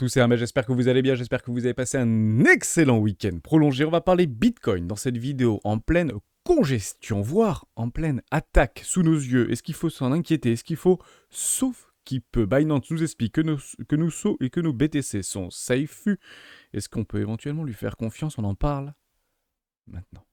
tous et Ahmed, j'espère que vous allez bien, j'espère que vous avez passé un excellent week-end prolongé. On va parler Bitcoin dans cette vidéo en pleine congestion, voire en pleine attaque sous nos yeux. Est-ce qu'il faut s'en inquiéter? Est-ce qu'il faut, sauf qui peut, Binance nous explique que nos SO et que nos BTC sont safe. Est-ce qu'on peut éventuellement lui faire confiance? On en parle maintenant.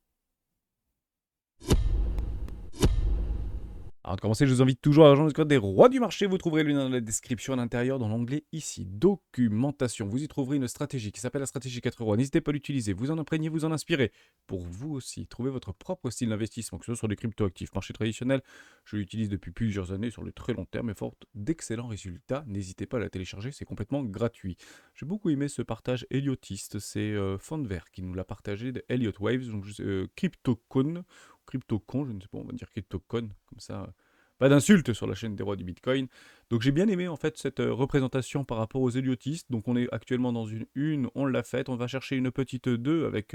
Avant de commencer, je vous invite toujours à rejoindre le code des rois du marché. Vous trouverez le lien dans la description à l'intérieur dans l'onglet ici. Documentation. Vous y trouverez une stratégie qui s'appelle la stratégie 4 rois. N'hésitez pas à l'utiliser. Vous en imprégnez, vous en inspirez. Pour vous aussi, trouver votre propre style d'investissement, que ce soit sur les cryptoactifs, marché traditionnel. Je l'utilise depuis plusieurs années sur le très long terme et porte d'excellents résultats. N'hésitez pas à la télécharger, c'est complètement gratuit. J'ai beaucoup aimé ce partage Heliotiste. C'est Fondver qui nous l'a partagé de Elliott Waves, donc CryptoCon. CryptoCon, je ne sais pas, on va dire CryptoCon, comme ça, pas d'insultes sur la chaîne des rois du Bitcoin. Donc j'ai bien aimé en fait cette représentation par rapport aux héliotistes. Donc on est actuellement dans une on l'a faite, on va chercher une petite 2 avec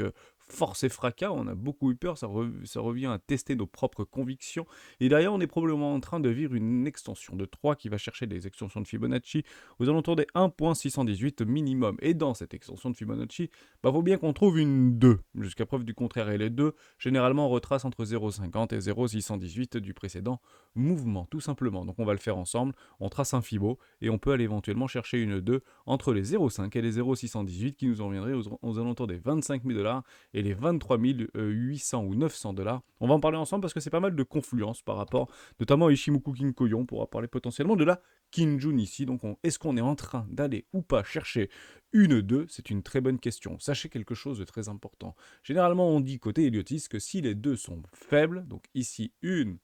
force et fracas, on a beaucoup eu peur, ça revient à tester nos propres convictions. Et derrière on est probablement en train de vivre une extension de 3 qui va chercher des extensions de Fibonacci aux alentours des 1.618 minimum. Et dans cette extension de Fibonacci, faut bien qu'on trouve une 2, jusqu'à preuve du contraire. Et les 2, généralement, on retrace entre 0,50 et 0,618 du précédent mouvement, tout simplement. Donc on va le faire ensemble, on trace un Fibo, et on peut aller éventuellement chercher une 2 entre les 0,5 et les 0,618 qui nous enviendrait aux alentours des 25 000 $ et les 23 800 ou 900 $. On va en parler ensemble parce que c'est pas mal de confluence par rapport notamment à Ishimoku Kinkoyon. On pourra parler potentiellement de la Kinjun ici. Donc est-ce qu'on est en train d'aller ou pas chercher une 2? C'est une très bonne question. Sachez quelque chose de très important. Généralement, on dit côté héliotiste que si les 2 sont faibles, donc ici une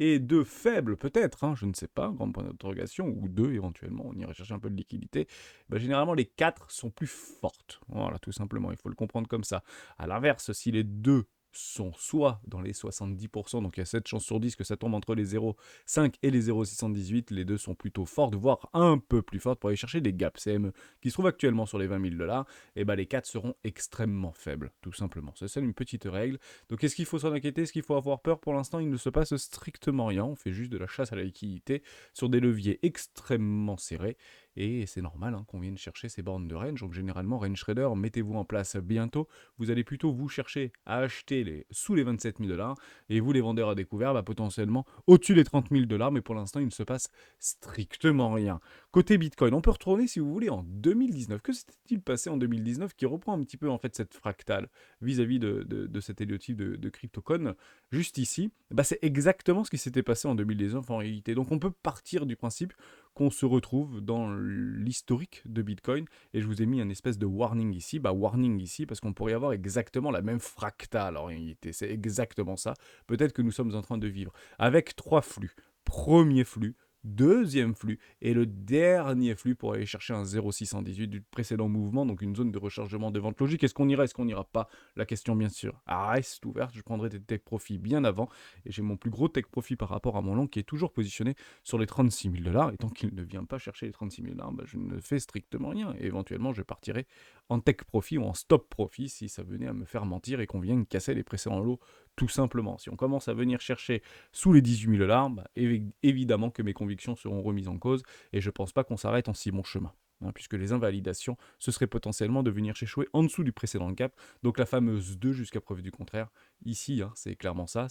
et 2 faibles peut-être, je ne sais pas, grand point d'interrogation, ou 2 éventuellement, on irait chercher un peu de liquidité, généralement les 4 sont plus fortes. Voilà, tout simplement, il faut le comprendre comme ça. À l'inverse, si les 2 sont soit dans les 70%, donc il y a 7 chances sur 10 que ça tombe entre les 0,5 et les 0,618, les 2 sont plutôt fortes, voire un peu plus fortes pour aller chercher des gaps CME qui se trouvent actuellement sur les 20 000 $, et les 4 seront extrêmement faibles, tout simplement. C'est ça une petite règle. Donc est-ce qu'il faut s'en inquiéter? Est-ce qu'il faut avoir peur? Pour l'instant, il ne se passe strictement rien, on fait juste de la chasse à la liquidité sur des leviers extrêmement serrés. Et c'est normal qu'on vienne chercher ces bornes de range. Donc généralement, range trader, mettez-vous en place bientôt. Vous allez plutôt vous chercher à acheter sous les 27 000 $. Et vous, les vendeurs à découvert, potentiellement au-dessus des 30 000 $. Mais pour l'instant, il ne se passe strictement rien. Côté Bitcoin, on peut retourner, si vous voulez, en 2019. Que s'est-il passé en 2019 qui reprend un petit peu en fait cette fractale vis-à-vis de cet héliotype de CryptoCon juste ici? C'est exactement ce qui s'était passé en 2019 en réalité. Donc on peut partir du principe qu'on se retrouve dans l'historique de Bitcoin, et je vous ai mis un espèce de warning ici, warning ici, parce qu'on pourrait avoir exactement la même fractale en réalité, c'est exactement ça, peut-être que nous sommes en train de vivre, avec 3 flux, premier flux, deuxième flux, et le dernier flux pour aller chercher un 0,618 du précédent mouvement, donc une zone de rechargement de vente logique. Est-ce qu'on ira, est-ce qu'on n'ira pas? La question bien sûr reste ouverte, je prendrai des take profits bien avant, et j'ai mon plus gros take profit par rapport à mon long qui est toujours positionné sur les 36 000 $, et tant qu'il ne vient pas chercher les 36 000 $, je ne fais strictement rien, et éventuellement je partirai en take profit ou en stop profit si ça venait à me faire mentir et qu'on vienne casser les précédents lots, tout simplement. Si on commence à venir chercher sous les 18 000 $, évidemment que mes convictions seront remises en cause, et je ne pense pas qu'on s'arrête en si bon chemin. Puisque les invalidations, ce serait potentiellement de venir s'échouer en dessous du précédent gap, donc la fameuse 2 jusqu'à preuve du contraire. Ici, c'est clairement ça,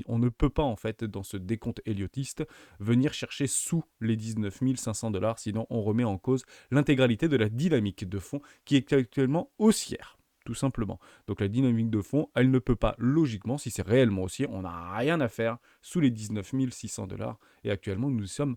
on ne peut pas en fait, dans ce décompte héliotiste, venir chercher sous les 19 500 $, sinon on remet en cause l'intégralité de la dynamique de fond qui est actuellement haussière. Tout simplement. Donc la dynamique de fond, elle ne peut pas, logiquement, si c'est réellement haussier, on n'a rien à faire sous les 19 600 $, et actuellement nous sommes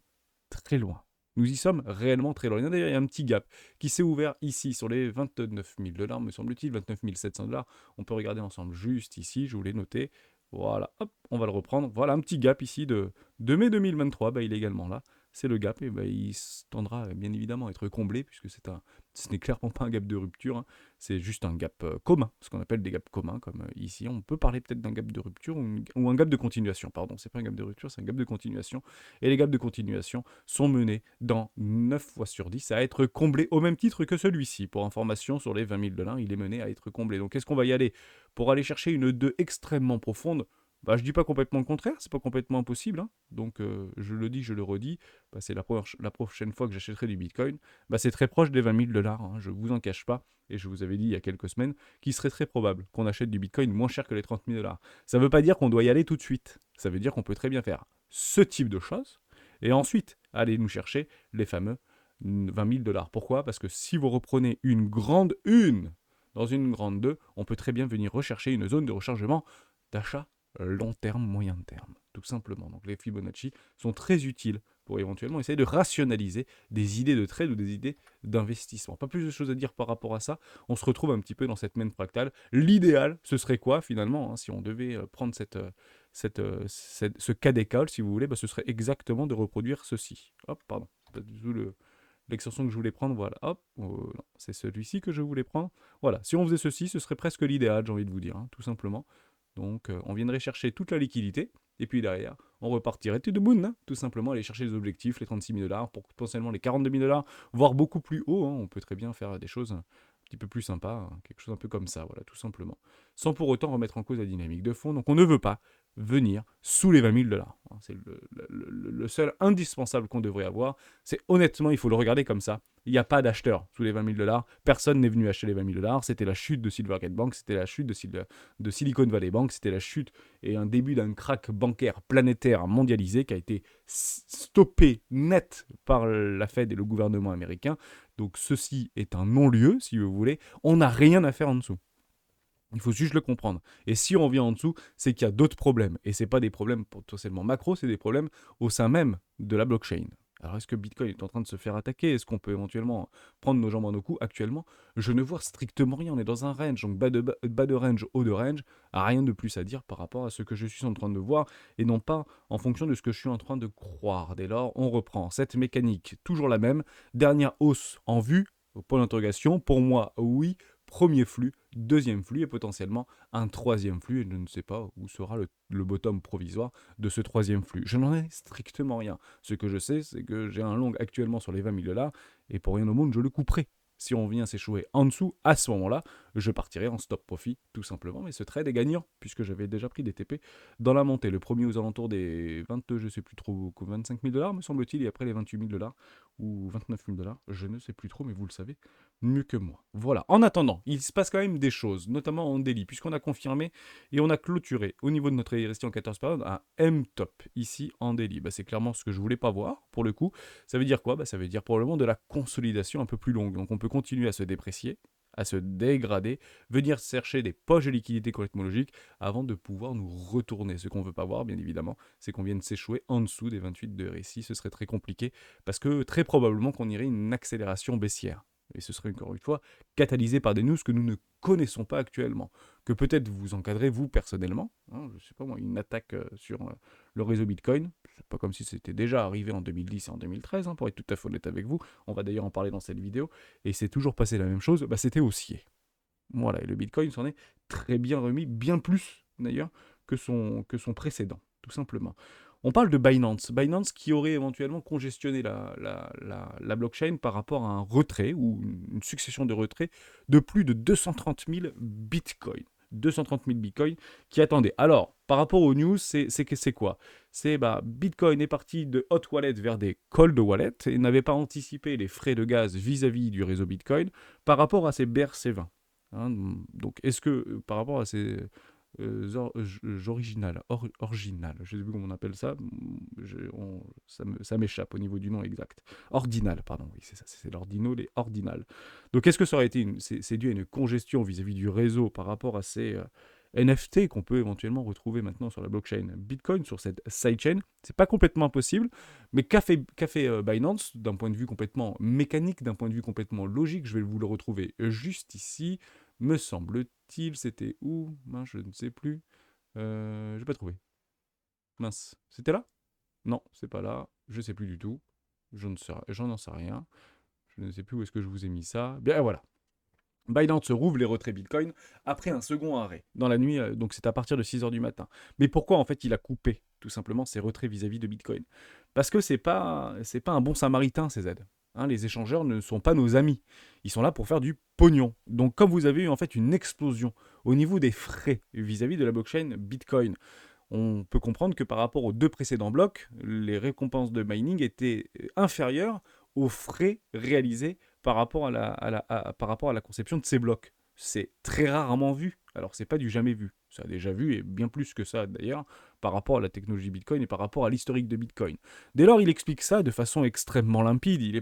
très loin. Nous y sommes réellement très loin. D'ailleurs, il y a un petit gap qui s'est ouvert ici sur les 29 000 $, me semble-t-il, 29 700 $. On peut regarder ensemble juste ici, je vous l'ai noté. Voilà, hop, on va le reprendre. Voilà un petit gap ici de mai 2023, il est également là. C'est le gap, et il tendra bien évidemment à être comblé, puisque ce n'est clairement pas un gap de rupture, c'est juste un gap commun, ce qu'on appelle des gaps communs, comme ici. On peut parler peut-être d'un gap de rupture ou un gap de continuation, pardon, c'est pas un gap de rupture, c'est un gap de continuation, et les gaps de continuation sont menés dans 9 fois sur 10 à être comblés au même titre que celui-ci. Pour information, sur les 20 000 $, il est mené à être comblé. Donc est-ce qu'on va y aller pour aller chercher une 2 extrêmement profonde? Bah, je dis pas complètement le contraire, c'est pas complètement impossible, hein. Donc, je le dis, je le redis, bah, c'est la prochaine fois que j'achèterai du Bitcoin, bah, c'est très proche des 20 000 $, hein, je vous en cache pas. Et je vous avais dit il y a quelques semaines qu'il serait très probable qu'on achète du Bitcoin moins cher que les 30 000 $. Ça veut pas dire qu'on doit y aller tout de suite. Ça veut dire qu'on peut très bien faire ce type de choses et ensuite aller nous chercher les fameux 20 000 $. Pourquoi? Parce que si vous reprenez une grande une dans une grande 2, on peut très bien venir rechercher une zone de rechargement d'achat long terme, moyen terme, tout simplement. Donc les Fibonacci sont très utiles pour éventuellement essayer de rationaliser des idées de trade ou des idées d'investissement. Pas plus de choses à dire par rapport à ça. On se retrouve un petit peu dans cette même fractale. L'idéal, ce serait quoi finalement, hein, si on devait prendre ce cas d'école, si vous voulez, bah, ce serait exactement de reproduire ceci. Hop, pardon, c'est pas du tout l'extension que je voulais prendre, voilà, hop, non, c'est celui-ci que je voulais prendre. Voilà, si on faisait ceci, ce serait presque l'idéal, j'ai envie de vous dire, hein, tout simplement. Donc, on viendrait chercher toute la liquidité, et puis derrière, on repartirait to the moon, hein, tout simplement, aller chercher les objectifs, les 36 000 $, pour potentiellement les 42 000 $, voire beaucoup plus haut, hein, on peut très bien faire des choses un petit peu plus sympas, hein, quelque chose un peu comme ça, voilà, tout simplement. Sans pour autant remettre en cause la dynamique de fond, donc on ne veut pas venir sous les 20 000 $. Hein, c'est le seul indispensable qu'on devrait avoir, c'est honnêtement, il faut le regarder comme ça. Il n'y a pas d'acheteur sous les 20 000 $. Personne n'est venu acheter les 20 000 $. C'était la chute de Silvergate Bank, c'était la chute de Silicon Valley Bank, c'était la chute et un début d'un crack bancaire planétaire mondialisé qui a été stoppé net par la Fed et le gouvernement américain. Donc ceci est un non-lieu, si vous voulez. On n'a rien à faire en dessous. Il faut juste le comprendre. Et si on vient en dessous, c'est qu'il y a d'autres problèmes. Et ce n'est pas des problèmes potentiellement macro, c'est des problèmes au sein même de la blockchain. Alors est-ce que Bitcoin est en train de se faire attaquer? Est-ce qu'on peut éventuellement prendre nos jambes en nos coups? Actuellement, je ne vois strictement rien. On est dans un range, donc bas de range, haut de range. Rien de plus à dire par rapport à ce que je suis en train de voir et non pas en fonction de ce que je suis en train de croire. Dès lors, on reprend cette mécanique, toujours la même. Dernière hausse en vue, point d'interrogation. Pour moi, oui. Premier flux, deuxième flux et potentiellement un troisième flux. Et je ne sais pas où sera le bottom provisoire de ce troisième flux. Je n'en ai strictement rien. Ce que je sais, c'est que j'ai un long actuellement sur les 20 000 $ et pour rien au monde, je le couperai. Si on vient s'échouer en dessous, à ce moment-là, je partirai en stop profit, tout simplement. Mais ce trade est gagnant, puisque j'avais déjà pris des TP dans la montée. Le premier aux alentours des 22, je sais plus trop, 25 000 $, me semble-t-il, et après les 28 000 $ ou 29 000 $, je ne sais plus trop, mais vous le savez mieux que moi. Voilà. En attendant, il se passe quand même des choses, notamment en daily, puisqu'on a confirmé et on a clôturé au niveau de notre resting en 14 périodes un M-top ici en daily. Bah, c'est clairement ce que je voulais pas voir, pour le coup. Ça veut dire quoi? Bah, ça veut dire probablement de la consolidation un peu plus longue. Donc on peut continuer à se déprécier, à se dégrader, venir chercher des poches de liquidité complètement logiques avant de pouvoir nous retourner. Ce qu'on ne veut pas voir, bien évidemment, c'est qu'on vienne s'échouer en dessous des 28 de RSI. Ce serait très compliqué parce que très probablement qu'on irait une accélération baissière. Et ce serait encore une fois catalysé par des news que nous ne connaissons pas actuellement. Que peut-être vous encadrez vous personnellement, hein, je ne sais pas moi, une attaque sur le réseau Bitcoin. C'est pas comme si c'était déjà arrivé en 2010 et en 2013, hein, pour être tout à fait honnête avec vous. On va d'ailleurs en parler dans cette vidéo. Et c'est toujours passé la même chose, bah, c'était haussier. Voilà, et le Bitcoin s'en est très bien remis, bien plus d'ailleurs que son précédent, tout simplement. On parle de Binance. Binance qui aurait éventuellement congestionné la blockchain par rapport à un retrait ou une succession de retraits de plus de 230 000 bitcoins. 230 000 bitcoins qui attendaient. Alors, par rapport aux news, c'est quoi? C'est Bitcoin est parti de hot wallet vers des cold wallet et n'avait pas anticipé les frais de gaz vis-à-vis du réseau Bitcoin par rapport à ses BRC20. Hein, donc, est-ce que par rapport à ces originales, je ne sais plus comment on appelle ça, ça m'échappe au niveau du nom exact. Ordinal, pardon, oui, c'est ça, c'est l'ordinal, les ordinales. Donc, est-ce que ça aurait été c'est dû à une congestion vis-à-vis du réseau par rapport à ces NFT qu'on peut éventuellement retrouver maintenant sur la blockchain Bitcoin, sur cette sidechain? C'est pas complètement impossible, mais qu'a fait Binance d'un point de vue complètement mécanique, d'un point de vue complètement logique? Je vais vous le retrouver juste ici. Me semble-t-il, c'était où? Mince, je ne sais plus. Je n'ai pas trouvé. Mince, c'était là? Non, c'est pas là. Je ne sais plus du tout. J'en sais rien. Je ne sais plus où est-ce que je vous ai mis ça. Bien voilà. Binance rouvre les retraits Bitcoin après un second arrêt dans la nuit, donc c'est à partir de 6 h du matin. Mais pourquoi en fait il a coupé tout simplement ses retraits vis-à-vis de Bitcoin? Parce que c'est pas un bon samaritain ces aides. Hein, les échangeurs ne sont pas nos amis. Ils sont là pour faire du pognon. Donc comme vous avez eu en fait une explosion au niveau des frais vis-à-vis de la blockchain Bitcoin, on peut comprendre que par rapport aux 2 précédents blocs, les récompenses de mining étaient inférieures aux frais réalisés par rapport par rapport à la conception de ces blocs. C'est très rarement vu. Alors, c'est pas du jamais vu. Ça a déjà vu, et bien plus que ça d'ailleurs, par rapport à la technologie Bitcoin et par rapport à l'historique de Bitcoin. Dès lors, il explique ça de façon extrêmement limpide. Il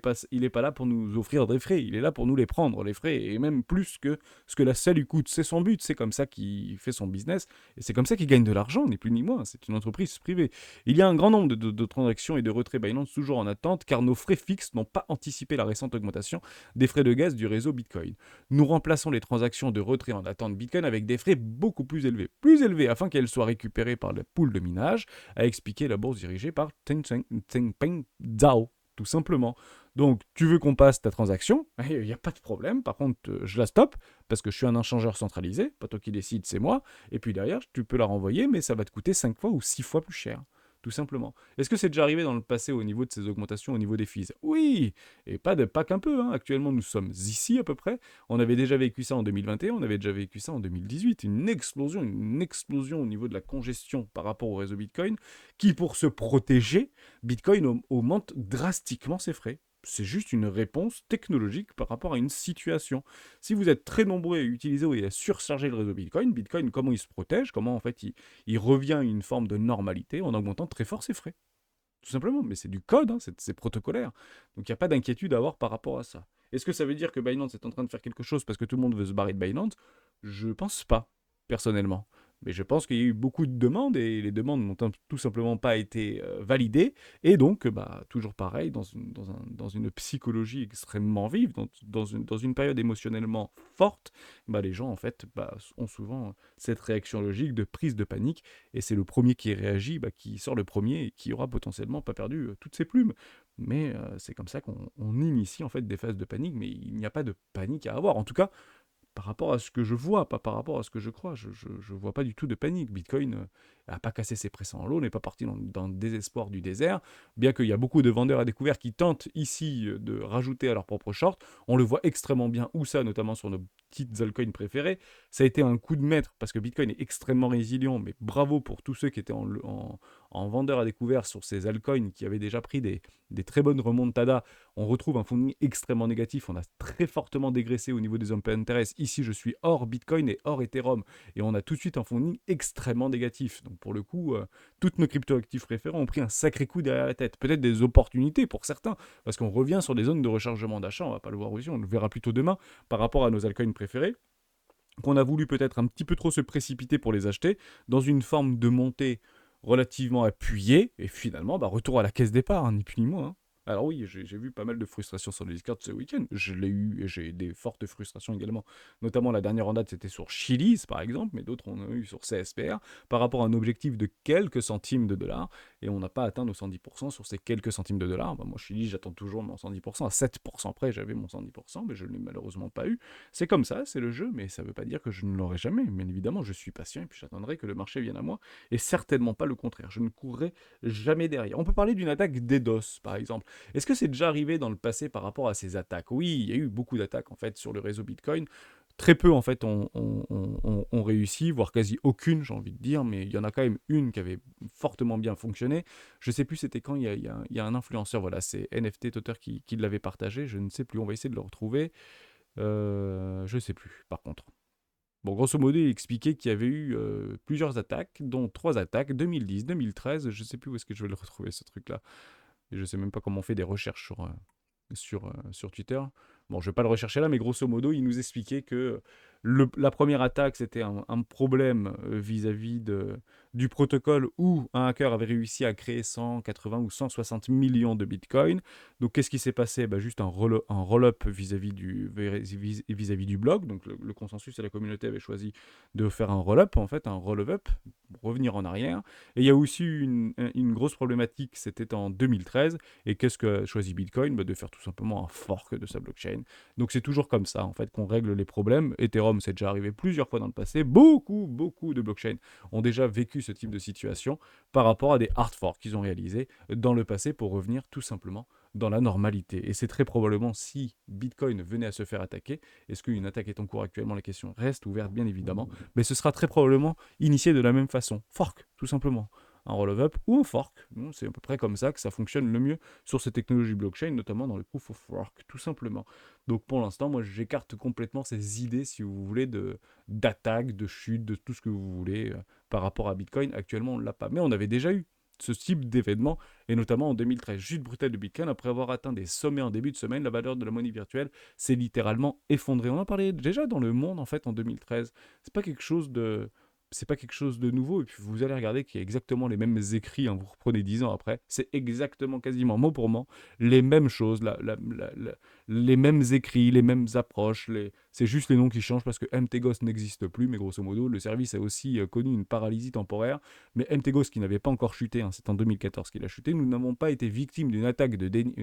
est pas là pour nous offrir des frais, il est là pour nous les prendre, les frais, et même plus que ce que la salle lui coûte. C'est son but, c'est comme ça qu'il fait son business, et c'est comme ça qu'il gagne de l'argent, ni plus ni moins. C'est une entreprise privée. Il y a un grand nombre de transactions et de retraits Binance toujours en attente, car nos frais fixes n'ont pas anticipé la récente augmentation des frais de gaz du réseau Bitcoin. Nous remplaçons les transactions de retrait en attente Bitcoin avec des frais beaucoup plus élevés afin qu'elles soient récupérées par la pool de minage, a expliqué la bourse dirigée par Changpeng Zhao, tout simplement. Donc, tu veux qu'on passe ta transaction, il n'y a pas de problème. Par contre, je la stoppe parce que je suis un échangeur centralisé, pas toi qui décide, c'est moi. Et puis derrière, tu peux la renvoyer, mais ça va te coûter 5 fois ou 6 fois plus cher. Tout simplement. Est-ce que c'est déjà arrivé dans le passé au niveau de ces augmentations, au niveau des fees? Oui, et pas qu'un peu. Hein. Actuellement, nous sommes ici à peu près. On avait déjà vécu ça en 2021, on avait déjà vécu ça en 2018. Une explosion au niveau de la congestion par rapport au réseau Bitcoin, qui pour se protéger, Bitcoin augmente drastiquement ses frais. C'est juste une réponse technologique par rapport à une situation. Si vous êtes très nombreux à utiliser et à surcharger le réseau Bitcoin, Bitcoin, comment il se protège? Comment en fait il revient à une forme de normalité en augmentant très fort ses frais? Tout simplement, mais c'est du code, hein, c'est protocolaire. Donc il n'y a pas d'inquiétude à avoir par rapport à ça. Est-ce que ça veut dire que Binance est en train de faire quelque chose parce que tout le monde veut se barrer de Binance? Je pense pas, personnellement. Mais je pense qu'il y a eu beaucoup de demandes et les demandes n'ont tout simplement pas été validées. Et donc, toujours pareil, dans une psychologie extrêmement vive, dans une période émotionnellement forte, les gens, en fait, ont souvent cette réaction logique de prise de panique. Et c'est le premier qui réagit, qui sort le premier et qui aura potentiellement pas perdu toutes ses plumes. Mais c'est comme ça qu'on initie en fait des phases de panique, mais il n'y a pas de panique à avoir. En tout cas, par rapport à ce que je vois, pas par rapport à ce que je crois. Je vois pas du tout de panique. Bitcoin n'a pas cassé ses pressants en l'eau, n'est pas parti dans le désespoir du désert, bien qu'il y a beaucoup de vendeurs à découvert qui tentent ici de rajouter à leur propre short. On le voit extrêmement bien où ça, notamment sur nos petites altcoins préférées. Ça a été un coup de maître parce que Bitcoin est extrêmement résilient, mais bravo pour tous ceux qui étaient en vendeur à découvert sur ces altcoins qui avaient déjà pris des très bonnes remontadas. On retrouve un funding extrêmement négatif. On a très fortement dégraissé au niveau des open interest. Ici, je suis hors Bitcoin et hors Ethereum. Et on a tout de suite un funding extrêmement négatif. Donc pour le coup, toutes nos cryptoactifs préférés ont pris un sacré coup derrière la tête. Peut-être des opportunités pour certains, parce qu'on revient sur des zones de rechargement d'achat. On va pas le voir aussi, on le verra plutôt demain par rapport à nos altcoins préférés, qu'on a voulu peut-être un petit peu trop se précipiter pour les acheter, dans une forme de montée relativement appuyée, et finalement, retour à la caisse départ, hein, ni plus ni moins. Hein. Alors oui, j'ai vu pas mal de frustrations sur le Discord ce week-end, je l'ai eu, et j'ai des fortes frustrations également, notamment la dernière en date, c'était sur Chili's par exemple, mais d'autres on a eu sur CSPR, par rapport à un objectif de quelques centimes de dollars, et on n'a pas atteint nos 110% sur ces quelques centimes de dollars. Moi, Chili's, j'attends toujours mon 110%, à 7% près, j'avais mon 110%, mais je ne l'ai malheureusement pas eu. C'est comme ça, c'est le jeu, mais ça ne veut pas dire que je ne l'aurai jamais. Bien évidemment, je suis patient et puis j'attendrai que le marché vienne à moi, et certainement pas le contraire. Je ne courrai jamais derrière. On peut parler d'une attaque DDoS, par exemple. Est-ce que c'est déjà arrivé dans le passé par rapport à ces attaques? Oui, il y a eu beaucoup d'attaques en fait sur le réseau Bitcoin. Très peu en fait ont réussi, voire quasi aucune, j'ai envie de dire, mais il y en a quand même une qui avait fortement bien fonctionné. Je sais plus c'était quand, il y a un influenceur, voilà, c'est NFT Totter qui l'avait partagé, je ne sais plus, on va essayer de le retrouver. Je sais plus, par contre. Bon, grosso modo, il expliquait qu'il y avait eu plusieurs attaques, dont 3 attaques, 2010, 2013, je sais plus où est-ce que je vais le retrouver, ce truc-là. Et je sais même pas comment on fait des recherches sur Twitter. Bon, je vais pas le rechercher là, mais grosso modo, il nous expliquait que la première attaque, c'était un problème vis-à-vis du protocole où un hacker avait réussi à créer 180 ou 160 millions de bitcoins. Donc, qu'est-ce qui s'est passé? Juste un roll-up vis-à-vis du blog. Donc, le consensus et la communauté avaient choisi de faire un roll-up, en fait, un roll-up, revenir en arrière. Et il y a aussi une grosse problématique, c'était en 2013. Et qu'est-ce que a choisi Bitcoin? De faire tout simplement un fork de sa blockchain. Donc c'est toujours comme ça en fait qu'on règle les problèmes. Ethereum, c'est déjà arrivé plusieurs fois dans le passé. Beaucoup de blockchains ont déjà vécu ce type de situation par rapport à des hard forks qu'ils ont réalisés dans le passé pour revenir tout simplement dans la normalité. Et c'est très probablement si Bitcoin venait à se faire attaquer, est-ce qu'une attaque est en cours actuellement? La question reste ouverte, bien évidemment, mais ce sera très probablement initié de la même façon. Fork, tout simplement. Un roll-up ou un fork. C'est à peu près comme ça que ça fonctionne le mieux sur ces technologies blockchain, notamment dans le proof of work, tout simplement. Donc pour l'instant, moi j'écarte complètement ces idées, si vous voulez, d'attaque, de chute, de tout ce que vous voulez par rapport à Bitcoin. Actuellement, on ne l'a pas. Mais on avait déjà eu ce type d'événement, et notamment en 2013. Chute brutale de Bitcoin, après avoir atteint des sommets en début de semaine, la valeur de la monnaie virtuelle s'est littéralement effondrée. On en parlait déjà dans le monde, en fait, en 2013. C'est pas quelque chose de... C'est pas quelque chose de nouveau, et puis vous allez regarder qu'il y a exactement les mêmes écrits, hein, vous reprenez 10 ans après, c'est exactement, quasiment mot pour mot, les mêmes choses, les mêmes écrits, les mêmes approches, c'est juste les noms qui changent parce que MTGOS n'existe plus, mais grosso modo, le service a aussi connu une paralysie temporaire, mais MTGOS qui n'avait pas encore chuté, hein, c'est en 2014 qu'il a chuté, nous n'avons pas été victimes d'une attaque de déni...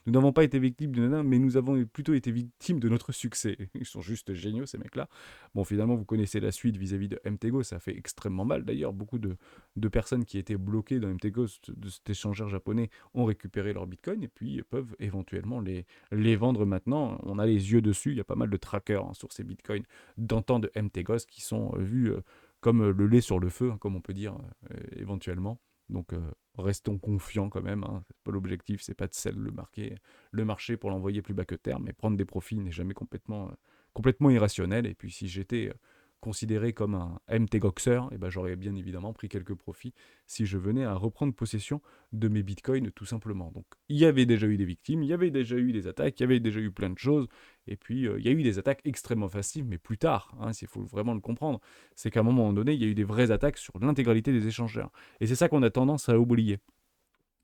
Nous n'avons pas été victimes d'une attaque, mais nous avons plutôt été victimes de notre succès. Ils sont juste géniaux, ces mecs-là. Bon, finalement, vous connaissez la suite vis-à-vis de MTGO, ça fait extrêmement mal. D'ailleurs, beaucoup de personnes qui étaient bloquées dans MTGO, de cet échangeur japonais, ont récupéré leur Bitcoin et puis peuvent éventuellement les vendre maintenant. On a les yeux dessus, il y a pas mal de trackers hein, sur ces Bitcoins d'antan de MTGOS qui sont vus comme le lait sur le feu, hein, comme on peut dire éventuellement. Donc restons confiants quand même. Hein. C'est pas l'objectif, c'est pas de sell le marché pour l'envoyer plus bas que terre, mais prendre des profits n'est jamais complètement irrationnel. Et puis si j'étais considéré comme un MTGOXer, eh ben, j'aurais bien évidemment pris quelques profits si je venais à reprendre possession de mes bitcoins tout simplement. Donc il y avait déjà eu des victimes, il y avait déjà eu des attaques, il y avait déjà eu plein de choses, et puis il y a eu des attaques extrêmement faciles, mais plus tard, hein, il faut vraiment le comprendre, c'est qu'à un moment donné, il y a eu des vraies attaques sur l'intégralité des échangeurs. Et c'est ça qu'on a tendance à oublier.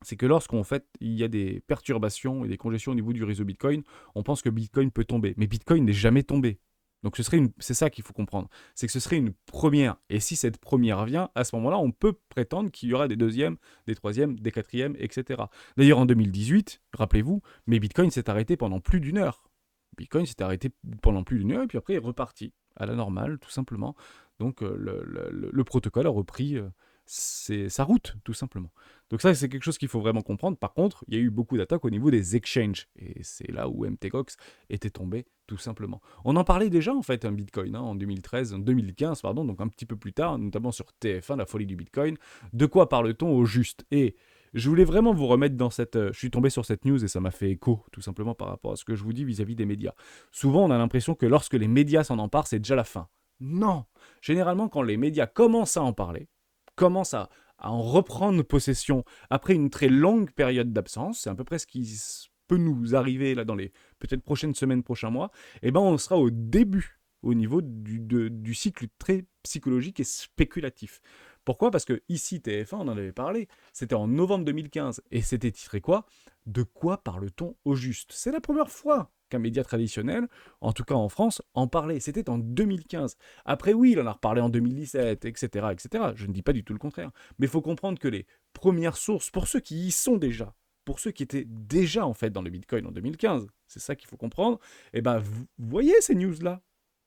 C'est que lorsqu'en fait il y a des perturbations et des congestions au niveau du réseau Bitcoin, on pense que Bitcoin peut tomber. Mais Bitcoin n'est jamais tombé. Donc c'est ça qu'il faut comprendre. C'est que ce serait une première. Et si cette première vient, à ce moment-là, on peut prétendre qu'il y aura des deuxièmes, des troisièmes, des quatrièmes, etc. D'ailleurs, en 2018, rappelez-vous, mais Bitcoin s'est arrêté pendant plus d'une heure. Bitcoin s'est arrêté pendant plus d'une heure et puis après est reparti à la normale, tout simplement. Donc le protocole a repris sa route, tout simplement. Donc ça, c'est quelque chose qu'il faut vraiment comprendre. Par contre, il y a eu beaucoup d'attaques au niveau des exchanges. Et c'est là où MTGOX était tombé, tout simplement. On en parlait déjà, en fait, un Bitcoin, hein, en 2013, en 2015, pardon, donc un petit peu plus tard, notamment sur TF1, la folie du Bitcoin. De quoi parle-t-on au juste? Et je voulais vraiment vous remettre dans cette... je suis tombé sur cette news et ça m'a fait écho, tout simplement, par rapport à ce que je vous dis vis-à-vis des médias. Souvent, on a l'impression que lorsque les médias s'en emparent, c'est déjà la fin. Non! Généralement, quand les médias commencent à en parler, commencent à en reprendre possession après une très longue période d'absence, c'est à peu près ce qui peut nous arriver là dans les peut-être prochaines semaines, prochains mois, et ben on sera au début au niveau du cycle très psychologique et spéculatif. Pourquoi? Parce que ici, TF1, on en avait parlé, c'était en novembre 2015, et c'était titré quoi? De quoi parle-t-on au juste? C'est la première fois qu'un média traditionnel, en tout cas en France, en parlait. C'était en 2015. Après, oui, il en a reparlé en 2017, etc., etc. Je ne dis pas du tout le contraire. Mais il faut comprendre que les premières sources, pour ceux qui y sont déjà, pour ceux qui étaient déjà en fait dans le Bitcoin en 2015, c'est ça qu'il faut comprendre, eh ben vous voyez ces news-là.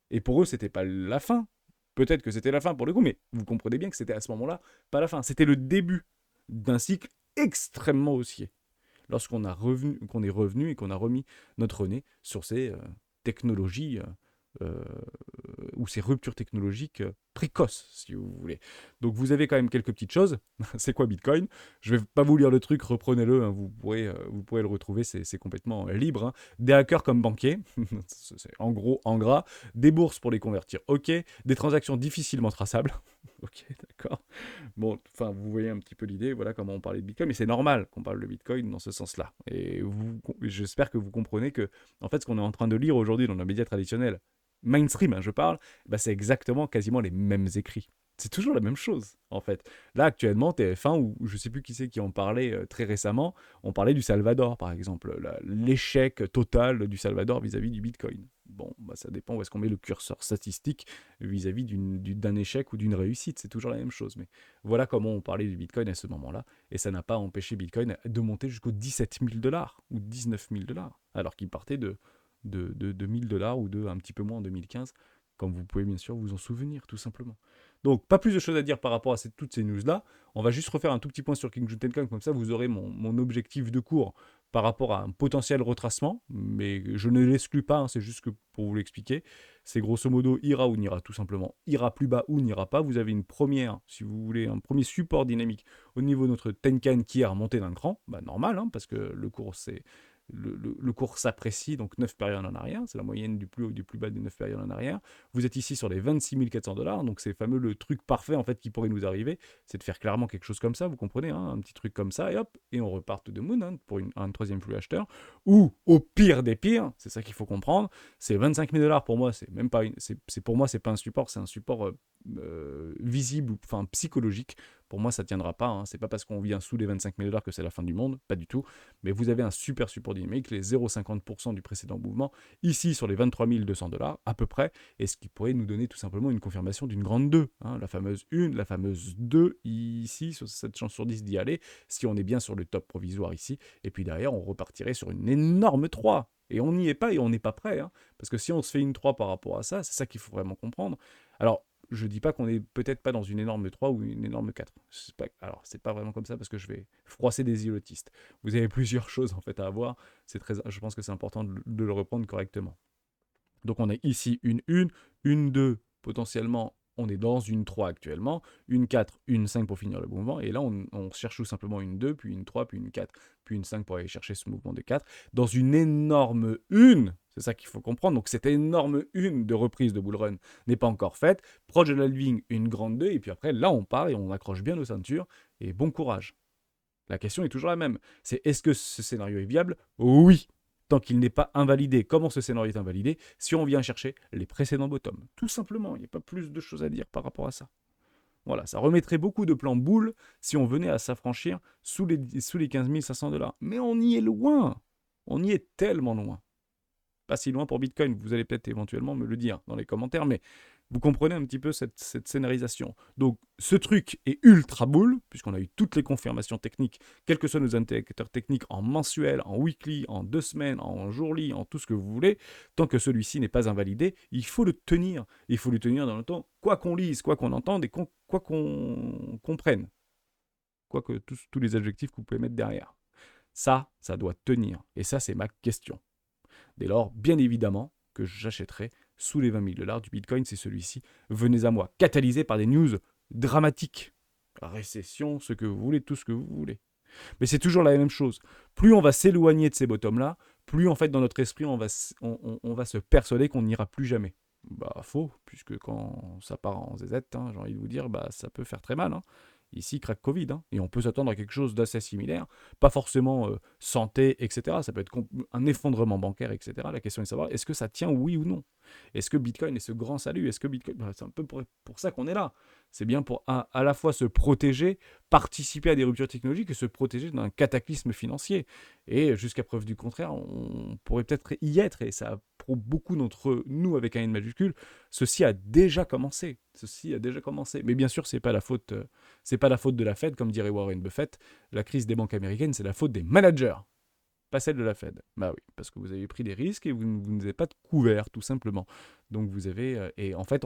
Et pour eux, c'était pas la fin. Peut-être que c'était la fin pour le coup, mais vous comprenez bien que c'était à ce moment-là pas la fin. C'était le début d'un cycle extrêmement haussier. Lorsqu'on qu'on est revenu et qu'on a remis notre nez sur ces technologies euh, ou ces ruptures technologiques précoces, si vous voulez. Donc vous avez quand même quelques petites choses. C'est quoi Bitcoin? Je vais pas vous lire le truc, reprenez-le, hein, vous pourrez le retrouver, c'est complètement libre. Hein. Des hackers comme banquiers, c'est en gros, en gras. Des bourses pour les convertir, ok. Des transactions difficilement traçables, ok, d'accord. Bon, enfin, vous voyez un petit peu l'idée, voilà comment on parlait de Bitcoin, mais c'est normal qu'on parle de Bitcoin dans ce sens-là. Et j'espère que vous comprenez que, en fait, ce qu'on est en train de lire aujourd'hui dans nos médias traditionnels, mainstream, hein, je parle, bah, c'est exactement quasiment les mêmes écrits. C'est toujours la même chose, en fait. Là, actuellement, TF1, ou je sais plus qui c'est qui en parlait très récemment, on parlait du Salvador, par exemple, l'échec total du Salvador vis-à-vis du Bitcoin. Bon, bah, ça dépend où est-ce qu'on met le curseur statistique vis-à-vis d'un échec ou d'une réussite, c'est toujours la même chose. Mais voilà comment on parlait du Bitcoin à ce moment-là, et ça n'a pas empêché Bitcoin de monter jusqu'aux 17 000 dollars ou 19 000 dollars, alors qu'il partait de 1000 dollars ou de un petit peu moins en 2015, comme vous pouvez bien sûr vous en souvenir, tout simplement. Donc, pas plus de choses à dire par rapport à toutes ces news-là. On va juste refaire un tout petit point sur King Tenkan, comme ça vous aurez mon objectif de cours par rapport à un potentiel retracement, mais je ne l'exclus pas, hein, c'est juste que pour vous l'expliquer, c'est grosso modo ira ou n'ira tout simplement, ira plus bas ou n'ira pas. Vous avez une première, si vous voulez, un premier support dynamique au niveau de notre Tenkan qui est remonté d'un cran, bah normal, hein, parce que le cours c'est le cours s'apprécie, donc 9 périodes en arrière, c'est la moyenne du plus haut et du plus bas des 9 périodes en arrière. Vous êtes ici sur les 26 400 $, donc c'est fameux le truc parfait en fait qui pourrait nous arriver, c'est de faire clairement quelque chose comme ça, vous comprenez, hein, un petit truc comme ça, et hop, et on repart de Moon hein, pour un troisième flux acheteur, ou au pire des pires, c'est ça qu'il faut comprendre, c'est 25 000 $ pour moi, c'est même pas pour moi c'est pas un support, c'est un support visible, enfin psychologique. Pour moi, ça tiendra pas. Hein. C'est pas parce qu'on vient sous les 25 000 $ que c'est la fin du monde, pas du tout. Mais vous avez un super support dynamique, les 0,50% du précédent mouvement, ici sur les 23 200 $ à peu près, et ce qui pourrait nous donner tout simplement une confirmation d'une grande 2. Hein. La fameuse 1, la fameuse 2 ici, sur cette chance sur 10 d'y aller, si on est bien sur le top provisoire ici. Et puis derrière, on repartirait sur une énorme 3. Et on n'y est pas et on n'est pas prêt. Hein. Parce que si on se fait une 3 par rapport à ça, c'est ça qu'il faut vraiment comprendre. Alors, je dis pas qu'on est peut-être pas dans une énorme 3 ou une énorme 4. Alors, c'est pas vraiment comme ça parce que je vais froisser des îlotistes. Vous avez plusieurs choses en fait à avoir. Je pense que c'est important de le reprendre correctement. Donc, on a ici une 1, une 2, potentiellement, on est dans une 3 actuellement, une 4, une 5 pour finir le mouvement, et là, on cherche tout simplement une 2, puis une 3, puis une 4, puis une 5 pour aller chercher ce mouvement de 4, dans une énorme 1, c'est ça qu'il faut comprendre, donc cette énorme 1 de reprise de bull run n'est pas encore faite, proche de la halving, une grande 2, et puis après, là, on part et on accroche bien nos ceintures, et bon courage. La question est toujours la même, c'est est-ce que ce scénario est viable? Oui, tant qu'il n'est pas invalidé. Comment ce scénario est invalidé? Si on vient chercher les précédents bottoms. Tout simplement, il n'y a pas plus de choses à dire par rapport à ça. Voilà, ça remettrait beaucoup de plans boules si on venait à s'affranchir sous les 15 500 $. Mais on y est loin. On y est tellement loin. Pas si loin pour Bitcoin, vous allez peut-être éventuellement me le dire dans les commentaires, mais vous comprenez un petit peu cette scénarisation. Donc ce truc est ultra bull, puisqu'on a eu toutes les confirmations techniques, quels que soient nos indicateurs techniques, en mensuel, en weekly, en 2 semaines, en jourly, en tout ce que vous voulez, tant que celui-ci n'est pas invalidé, il faut le tenir. Il faut le tenir dans le temps, quoi qu'on lise, quoi qu'on entende et quoi qu'on comprenne. Quoi que tous les adjectifs que vous pouvez mettre derrière. Ça doit tenir. Et ça, c'est ma question. Dès lors, bien évidemment, que j'achèterai sous les 20 000 $ du Bitcoin si celui-ci venez à moi, catalysé par des news dramatiques. Récession, ce que vous voulez, tout ce que vous voulez. Mais c'est toujours la même chose. Plus on va s'éloigner de ces bottoms-là, plus en fait dans notre esprit on va se persuader qu'on n'ira plus jamais. Bah faux, puisque quand ça part en zézette, hein, j'ai envie de vous dire, bah ça peut faire très mal. Hein. Ici, crack Covid, hein, et on peut s'attendre à quelque chose d'assez similaire, pas forcément santé, etc. Ça peut être un effondrement bancaire, etc. La question est de savoir, est-ce que ça tient, oui ou non? Est-ce que Bitcoin est ce grand salut? Est-ce que Bitcoin, bah, c'est un peu pour ça qu'on est là. C'est bien pour à la fois se protéger, participer à des ruptures technologiques et se protéger d'un cataclysme financier. Et jusqu'à preuve du contraire, on pourrait peut-être y être, et ça pour beaucoup d'entre nous avec un N majuscule, ceci a déjà commencé. Mais bien sûr, c'est pas la faute de la Fed, comme dirait Warren Buffett. La crise des banques américaines, c'est la faute des managers, pas celle de la Fed. Bah oui, parce que vous avez pris des risques et vous n'avez pas de couvert, tout simplement. Donc vous avez... et en fait,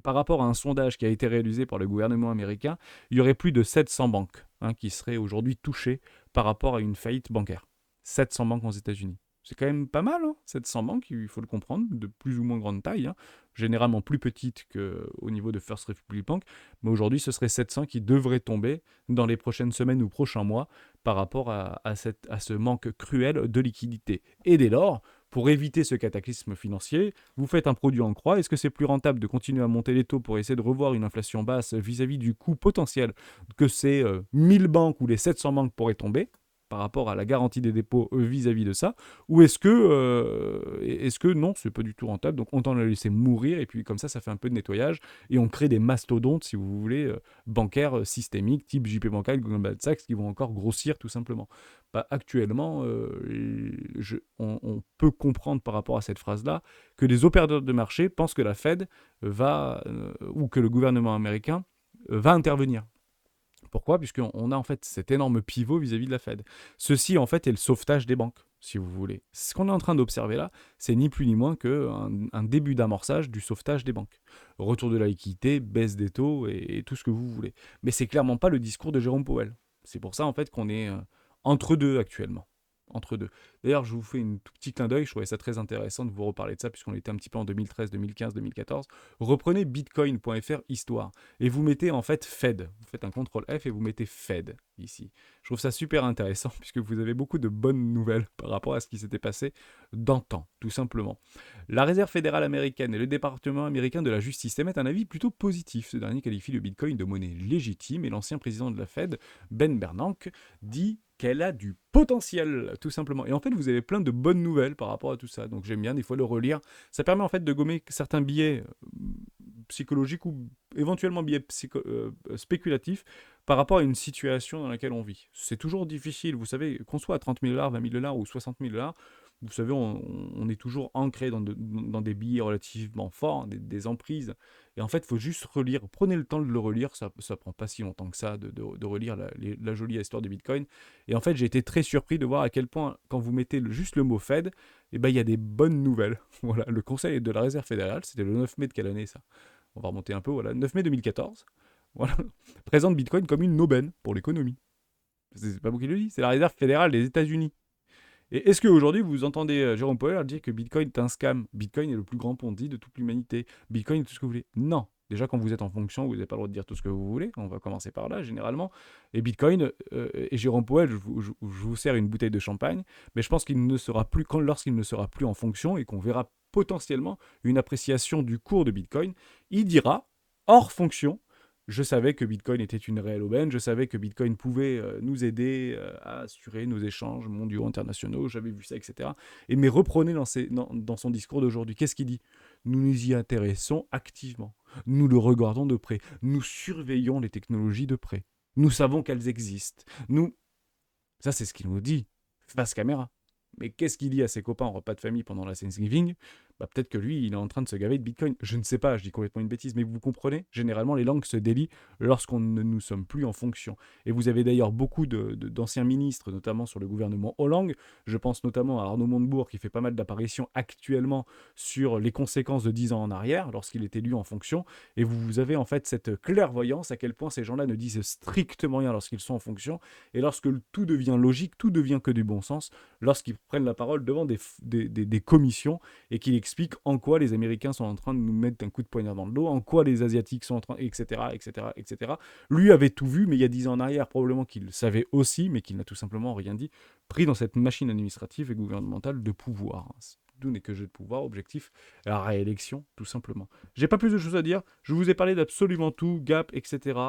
par rapport à un sondage qui a été réalisé par le gouvernement américain, il y aurait plus de 700 banques qui seraient aujourd'hui touchées par rapport à une faillite bancaire. 700 banques aux États-Unis. C'est quand même pas mal, hein, 700 banques, il faut le comprendre, de plus ou moins grande taille, hein, généralement plus petites qu'au niveau de First Republic Bank, mais aujourd'hui ce serait 700 qui devraient tomber dans les prochaines semaines ou prochains mois par rapport à ce manque cruel de liquidité. Et dès lors, pour éviter ce cataclysme financier, vous faites un produit en croix. Est-ce que c'est plus rentable de continuer à monter les taux pour essayer de revoir une inflation basse vis-à-vis du coût potentiel que ces 1000 banques ou les 700 banques pourraient tomber par rapport à la garantie des dépôts vis-à-vis de ça, ou est-ce que non, c'est pas du tout rentable, donc autant le laisser mourir, et puis comme ça fait un peu de nettoyage, et on crée des mastodontes, si vous voulez, bancaires systémiques, type JP Bancaire, Goldman Sachs, qui vont encore grossir tout simplement. Bah, actuellement, on peut comprendre par rapport à cette phrase-là que les opérateurs de marché pensent que la Fed ou que le gouvernement américain va intervenir. Pourquoi? Puisqu'on a en fait cet énorme pivot vis-à-vis de la Fed. Ceci en fait est le sauvetage des banques. si vous voulez. Ce qu'on est en train d'observer là, c'est ni plus ni moins qu'un début d'amorçage du sauvetage des banques. Retour de la liquidité, baisse des taux et tout ce que vous voulez. Mais c'est clairement pas le discours de Jérôme Powell. C'est pour ça en fait qu'on est entre deux actuellement. Entre deux. D'ailleurs, je vous fais un tout petit clin d'œil, je trouvais ça très intéressant de vous reparler de ça, puisqu'on était un petit peu en 2013, 2015, 2014. Reprenez bitcoin.fr histoire, et vous mettez en fait Fed. Vous faites un CTRL F et vous mettez Fed ici. Je trouve ça super intéressant, puisque vous avez beaucoup de bonnes nouvelles par rapport à ce qui s'était passé d'antan, tout simplement. La Réserve fédérale américaine et le département américain de la justice émettent un avis plutôt positif. Ce dernier qualifie le bitcoin de monnaie légitime, et l'ancien président de la Fed, Ben Bernanke, dit qu'elle a du potentiel, tout simplement. Et en fait, vous avez plein de bonnes nouvelles par rapport à tout ça. Donc j'aime bien des fois le relire. Ça permet en fait de gommer certains biais psychologiques ou éventuellement biais spéculatifs par rapport à une situation dans laquelle on vit. C'est toujours difficile, vous savez, qu'on soit à 30 000 $, 20 000 $ ou 60 000 $, vous savez, on est toujours ancré dans des billets relativement forts, des emprises. Et en fait, il faut juste relire. Prenez le temps de le relire, ça prend pas si longtemps que ça de relire la jolie histoire de Bitcoin. Et en fait, j'ai été très surpris de voir à quel point, quand vous mettez juste le mot Fed, eh ben, il y a des bonnes nouvelles. Voilà, le Conseil de la Réserve fédérale, c'était le 9 mai de quelle année ça? On va remonter un peu, voilà, 9 mai 2014. Voilà, présente Bitcoin comme une aubaine pour l'économie. C'est pas moi qui le dis, c'est la Réserve fédérale des États-Unis. Et est-ce qu'aujourd'hui, vous entendez Jérôme Powell dire que Bitcoin est un scam? Bitcoin est le plus grand ponzi de toute l'humanité. Bitcoin est tout ce que vous voulez. Non. Déjà, quand vous êtes en fonction, vous n'avez pas le droit de dire tout ce que vous voulez. On va commencer par là, généralement. Et Bitcoin, et Jérôme Powell, je vous sers une bouteille de champagne, mais je pense qu'il ne sera plus, lorsqu'il ne sera plus en fonction et qu'on verra potentiellement une appréciation du cours de Bitcoin, il dira, hors fonction, je savais que Bitcoin était une réelle aubaine, je savais que Bitcoin pouvait nous aider à assurer nos échanges mondiaux, internationaux, j'avais vu ça, etc. Et mais reprenez dans son discours d'aujourd'hui, qu'est-ce qu'il dit? Nous nous y intéressons activement, nous le regardons de près, nous surveillons les technologies de près, nous savons qu'elles existent, Ça, c'est ce qu'il nous dit, face caméra. Mais qu'est-ce qu'il dit à ses copains en repas de famille pendant la Thanksgiving? Peut-être que lui, il est en train de se gaver de Bitcoin. Je ne sais pas, je dis complètement une bêtise, mais vous comprenez, généralement, les langues se délient lorsqu'on ne nous sommes plus en fonction. Et vous avez d'ailleurs beaucoup d'anciens ministres, notamment sur le gouvernement Hollande. Je pense notamment à Arnaud Montebourg, qui fait pas mal d'apparitions actuellement sur les conséquences de 10 ans en arrière, lorsqu'il est élu en fonction. Et vous avez en fait cette clairvoyance à quel point ces gens-là ne disent strictement rien lorsqu'ils sont en fonction. Et lorsque tout devient logique, tout devient que du bon sens, lorsqu'ils prennent la parole devant des commissions et qu'ils expliquent en quoi les Américains sont en train de nous mettre un coup de poignard dans le dos, en quoi les Asiatiques sont en train, etc., etc., etc. Lui avait tout vu, mais il y a 10 ans en arrière, probablement qu'il savait aussi, mais qu'il n'a tout simplement rien dit, pris dans cette machine administrative et gouvernementale de pouvoir. Tout n'est que jeu de pouvoir, objectif, la réélection, tout simplement. J'ai pas plus de choses à dire, je vous ai parlé d'absolument tout, Gap, etc.,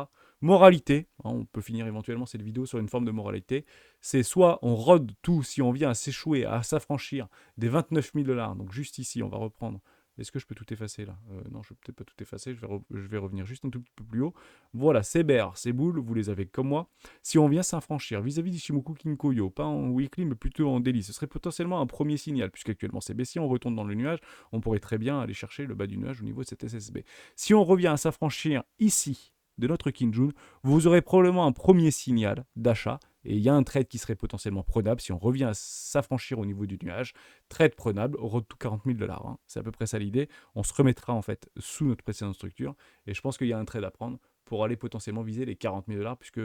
moralité, on peut finir éventuellement cette vidéo sur une forme de moralité, c'est soit on rôde tout si on vient à s'échouer, à s'affranchir des 29 000 $, donc juste ici, on va reprendre. Est-ce que je peux tout effacer là? Non, je ne peux peut-être pas tout effacer, je vais revenir juste un tout petit peu plus haut. Voilà, ces bears, ces boules, vous les avez comme moi. Si on vient s'affranchir vis-à-vis d'Ishimoku Kinkoyo, pas en weekly mais plutôt en daily, ce serait potentiellement un premier signal, puisqu'actuellement c'est baissier, on retourne dans le nuage, on pourrait très bien aller chercher le bas du nuage au niveau de cette SSB. Si on revient à s'affranchir ici, de notre Kinjun, vous aurez probablement un premier signal d'achat et il y a un trade qui serait potentiellement prenable si on revient à s'affranchir au niveau du nuage. Trade prenable, road to 40 000 $. C'est à peu près ça l'idée. On se remettra en fait sous notre précédente structure et je pense qu'il y a un trade à prendre pour aller potentiellement viser les 40 000 $ puisque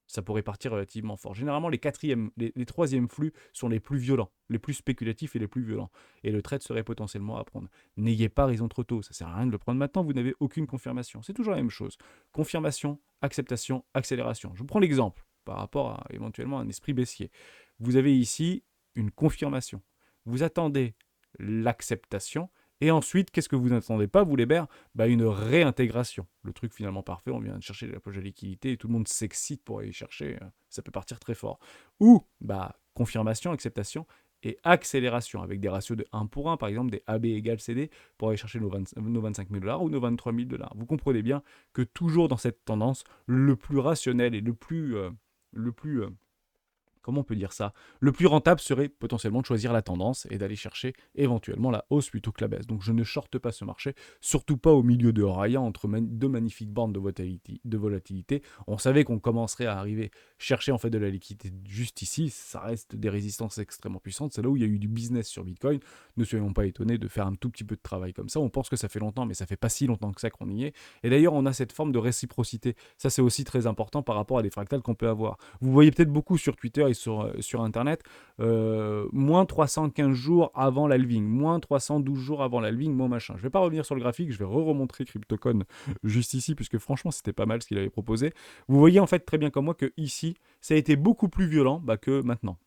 ça pourrait partir relativement fort. Généralement, les troisièmes flux sont les plus violents, les plus spéculatifs et les plus violents. Et le trade serait potentiellement à prendre. N'ayez pas raison trop tôt, ça sert à rien de le prendre maintenant, vous n'avez aucune confirmation. C'est toujours la même chose. Confirmation, acceptation, accélération. Je vous prends l'exemple par rapport à éventuellement un esprit baissier. Vous avez ici une confirmation. Vous attendez l'acceptation. Et ensuite, qu'est-ce que vous n'attendez pas, vous les bears? Une réintégration. Le truc finalement parfait, on vient de chercher la poche de liquidité et tout le monde s'excite pour aller chercher. Ça peut partir très fort. Ou, confirmation, acceptation et accélération avec des ratios de 1 pour 1, par exemple des AB égale CD pour aller chercher nos 25 000 $ ou nos 23 000 $. Vous comprenez bien que toujours dans cette tendance, le plus rationnel et le plus comment on peut dire ça? Le plus rentable serait potentiellement de choisir la tendance et d'aller chercher éventuellement la hausse plutôt que la baisse. Donc je ne shorte pas ce marché, surtout pas au milieu de Raya entre deux magnifiques bandes de volatilité. On savait qu'on commencerait à arriver chercher en fait de la liquidité juste ici. Ça reste des résistances extrêmement puissantes. C'est là où il y a eu du business sur Bitcoin. Ne soyons pas étonnés de faire un tout petit peu de travail comme ça. On pense que ça fait longtemps, mais ça fait pas si longtemps que ça qu'on y est. Et d'ailleurs, on a cette forme de réciprocité. Ça, c'est aussi très important par rapport à des fractales qu'on peut avoir. Vous voyez peut-être beaucoup sur Twitter et sur Internet, moins 315 jours avant l'halving, moins 312 jours avant l'halving, moins machin. Je ne vais pas revenir sur le graphique, je vais remontrer CryptoCon juste ici, puisque franchement, c'était pas mal ce qu'il avait proposé. Vous voyez en fait très bien comme moi que ici, ça a été beaucoup plus violent que maintenant.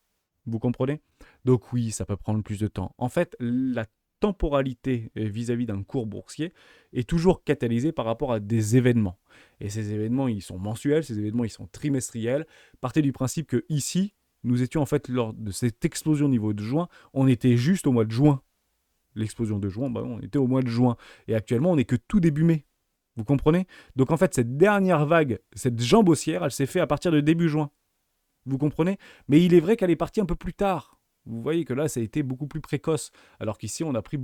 Vous comprenez? Donc oui, ça peut prendre plus de temps. En fait, la temporalité vis-à-vis d'un cours boursier est toujours catalysée par rapport à des événements. Et ces événements, ils sont mensuels, ces événements, ils sont trimestriels. Partez du principe que ici, nous étions en fait lors de cette explosion au niveau de juin, on était juste au mois de juin. L'explosion de juin, on était au mois de juin. Et actuellement, on n'est que tout début mai. Vous comprenez? Donc en fait, cette dernière vague, cette jambe haussière, elle s'est faite à partir de début juin. Vous comprenez? Mais il est vrai qu'elle est partie un peu plus tard. Vous voyez que là, ça a été beaucoup plus précoce. Alors qu'ici, on a pris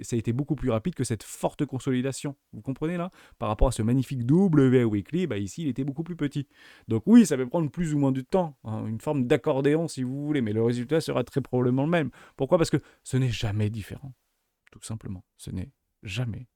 ça a été beaucoup plus rapide que cette forte consolidation. Vous comprenez là? Par rapport à ce magnifique W weekly, ici, il était beaucoup plus petit. Donc oui, ça peut prendre plus ou moins de temps. Hein, une forme d'accordéon si vous voulez. Mais le résultat sera très probablement le même. Pourquoi? Parce que ce n'est jamais différent. Tout simplement. Ce n'est jamais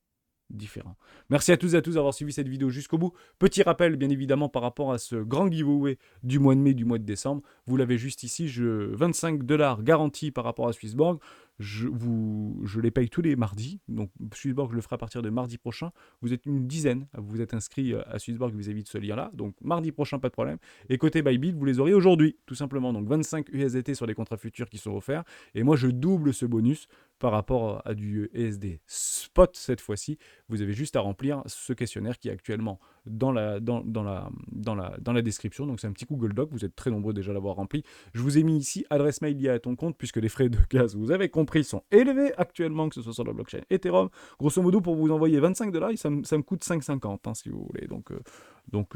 différent. Merci à tous et à tous d'avoir suivi cette vidéo jusqu'au bout. Petit rappel, bien évidemment, par rapport à ce grand giveaway du mois de mai, du mois de décembre. Vous l'avez juste ici, 25 $ garantis par rapport à Swissborg. Je les paye tous les mardis. Donc, Swissborg, je le ferai à partir de mardi prochain. Vous êtes une dizaine à vous êtes inscrits à Swissborg vis-à-vis de ce lien-là. Donc, mardi prochain, pas de problème. Et côté Bybit, vous les aurez aujourd'hui, tout simplement. Donc, 25 USDT sur les contrats futurs qui sont offerts. Et moi, je double ce bonus par rapport à du USD spot cette fois-ci. Vous avez juste à remplir ce questionnaire qui est actuellement dans la description. Donc c'est un petit Google Doc, vous êtes très nombreux déjà à l'avoir rempli. Je vous ai mis ici adresse mail liée à ton compte puisque les frais de gaz, vous avez compris, sont élevés actuellement, que ce soit sur la blockchain Ethereum. Grosso modo, pour vous envoyer 25 $, ça me coûte 5,50 si vous voulez. Donc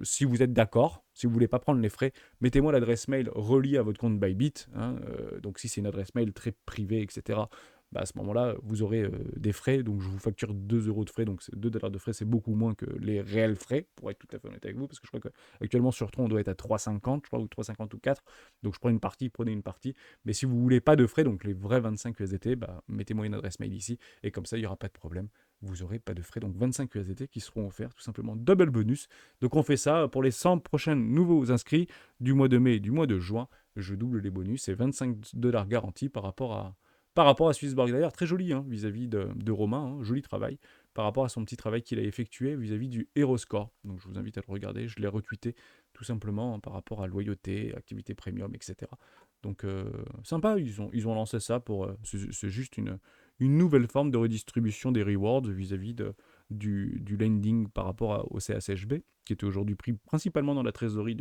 si vous êtes d'accord, si vous voulez pas prendre les frais, mettez-moi l'adresse mail reliée à votre compte Bybit. Donc si c'est une adresse mail très privée, etc., à ce moment-là, vous aurez des frais. Donc je vous facture 2 € de frais. Donc 2 $ de frais, c'est beaucoup moins que les réels frais, pour être tout à fait honnête avec vous. Parce que je crois qu'actuellement sur Tron, on doit être à 3,50, je crois, ou 3,50 ou 4. Donc je prends une partie, prenez une partie. Mais si vous voulez pas de frais, donc les vrais 25 USDT, mettez-moi une adresse mail ici. Et comme ça, il n'y aura pas de problème. Vous n'aurez pas de frais. Donc 25 USDT qui seront offerts, tout simplement double bonus. Donc on fait ça pour les 100 prochains nouveaux inscrits du mois de mai et du mois de juin. Je double les bonus et 25 $ garantis par rapport à Swissborg. D'ailleurs, très joli vis-à-vis de Romain, joli travail par rapport à son petit travail qu'il a effectué vis-à-vis du Hero Score. Donc je vous invite à le regarder, je l'ai retweeté tout simplement par rapport à loyauté, activité premium, etc. Donc sympa, ils ont lancé ça pour... c'est juste une nouvelle forme de redistribution des rewards vis-à-vis du lending par rapport au CHB, qui était aujourd'hui pris principalement dans la trésorerie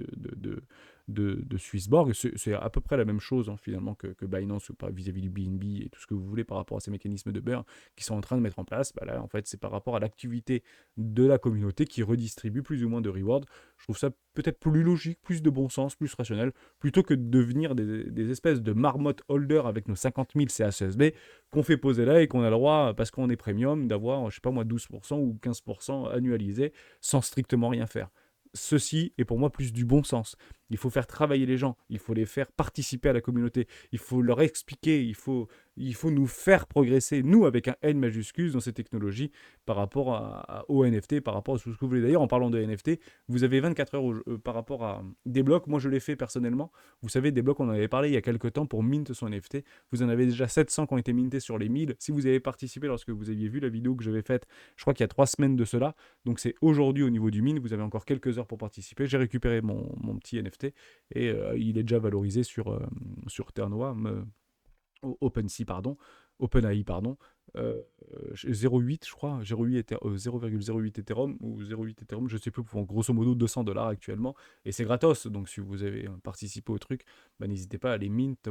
de Swissborg. C'est à peu près la même chose finalement que Binance ou pas vis-à-vis du BNB et tout ce que vous voulez par rapport à ces mécanismes de beurre qui sont en train de mettre en place. Là, en fait, c'est par rapport à l'activité de la communauté qui redistribue plus ou moins de rewards. Je trouve ça peut-être plus logique, plus de bon sens, plus rationnel, plutôt que de devenir des espèces de marmottes holder avec nos 50 000 CHSB qu'on fait poser là et qu'on a le droit, parce qu'on est premium, d'avoir, je sais pas moi, 12% ou 15% annualisé sans strictement rien faire. Ceci est pour moi plus du bon sens. Il faut faire travailler les gens, il faut les faire participer à la communauté, il faut leur expliquer, il faut nous faire progresser, nous, avec un N majuscule dans ces technologies par rapport aux NFT, par rapport à tout ce que vous voulez. D'ailleurs, en parlant de NFT, vous avez 24 heures par rapport à des blocs. Moi, je l'ai fait personnellement. Vous savez, des blocs, on en avait parlé il y a quelques temps pour mint son NFT. Vous en avez déjà 700 qui ont été mintés sur les 1000. Si vous avez participé lorsque vous aviez vu la vidéo que j'avais faite, je crois qu'il y a 3 semaines de cela, donc c'est aujourd'hui au niveau du mint, vous avez encore quelques heures pour participer. J'ai récupéré mon petit NFT et il est déjà valorisé sur Ternoa, OpenSea, OpenAI, 0,8 je crois, 0,08 Ethereum ou 0,8 Ethereum, je sais plus, pour grosso modo 200 $ actuellement, et c'est gratos. Donc si vous avez participé au truc, n'hésitez pas à aller mint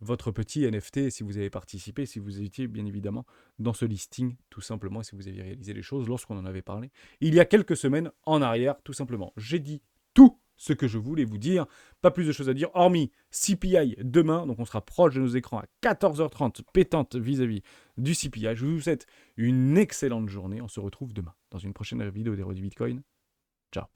votre petit NFT si vous avez participé, si vous étiez bien évidemment dans ce listing, tout simplement, et si vous avez réalisé les choses lorsqu'on en avait parlé il y a quelques semaines en arrière, tout simplement. J'ai dit tout ce que je voulais vous dire. Pas plus de choses à dire, hormis CPI demain. Donc on sera proche de nos écrans à 14h30, pétante vis-à-vis du CPI. Je vous souhaite une excellente journée. On se retrouve demain dans une prochaine vidéo des Rois du Bitcoin. Ciao.